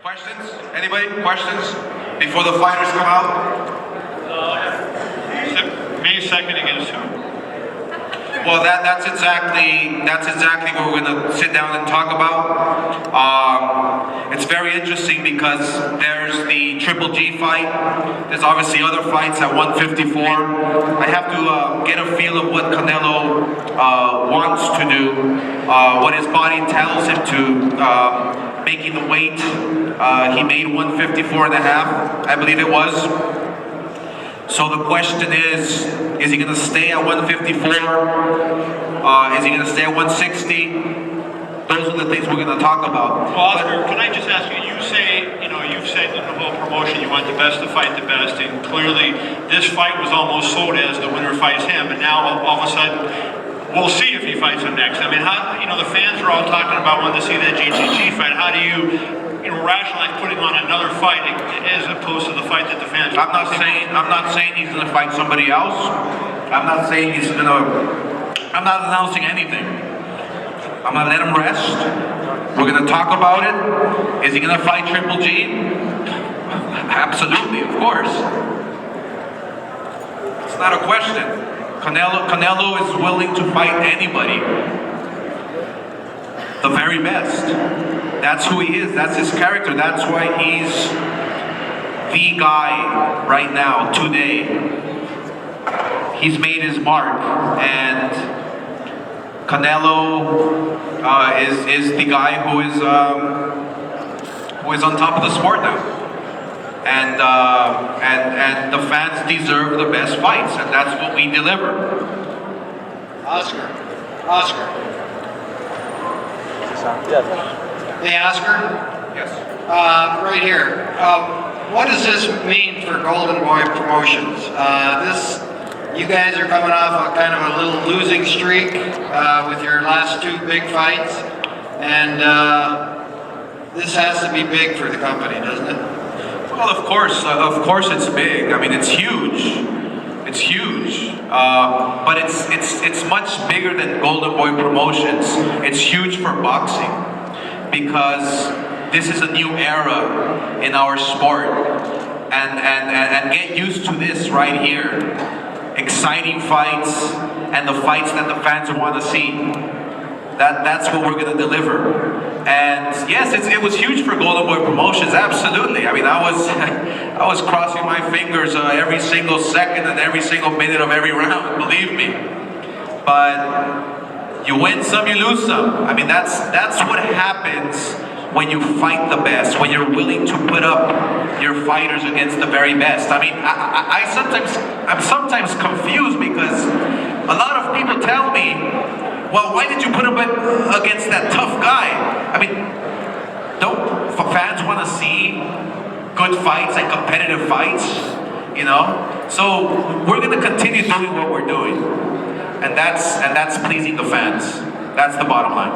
Questions? Anybody? Questions? Before the fighters come out? Me second against who? Well, that's exactly what we're gonna sit down and talk about. It's very interesting because there's the Triple G fight. There's obviously other fights at 154. I have to get a feel of what Canelo wants to do, what his body tells him to. Making the weight, he made 154 and a half, I believe it was. So the question is he going to stay at 154? Is he going to stay at 160? Those are the things we're going to talk about. Well, Oscar, can I just ask you, you've said in the whole promotion you want the best to fight the best, and clearly this fight was almost sold as the winner fights him, and now all of a sudden, we'll see if he fights him next. I mean, the fans are all talking about wanting to see that GTG fight. How do you rationalize putting on another fight as opposed to the fight that the fans? I'm not saying he's going to fight somebody else. I'm not saying he's going to. I'm not announcing anything. I'm going to let him rest. We're going to talk about it. Is he going to fight Triple G? Absolutely, of course. It's not a question. Canelo is willing to fight anybody. The very best. That's who he is. That's his character. That's why he's the guy right now, today. He's made his mark. And Canelo is the guy who is on top of the sport now. And the fans deserve the best fights, and that's what we deliver. Oscar. Hey, Oscar. Yes. Right here. What does this mean for Golden Boy Promotions? You guys are coming off a kind of a little losing streak with your last two big fights, and this has to be big for the company, doesn't it? Well, of course it's big. I mean, it's huge. It's huge. But it's much bigger than Golden Boy Promotions. It's huge for boxing because this is a new era in our sport. And get used to this right here. Exciting fights and the fights that the fans want to see. That's what we're going to deliver. And yes, it was huge for Golden Boy Promotions, absolutely. I mean, I was crossing my fingers every single second and every single minute of every round, believe me. But you win some, you lose some. I mean, that's what happens when you fight the best, when you're willing to put up your fighters against the very best. I mean, I'm sometimes confused because a lot of people tell me, well, why did you put him against that tough guy? I mean, don't fans want to see good fights and competitive fights, you know? So we're going to continue doing what we're doing, and that's pleasing the fans. That's the bottom line.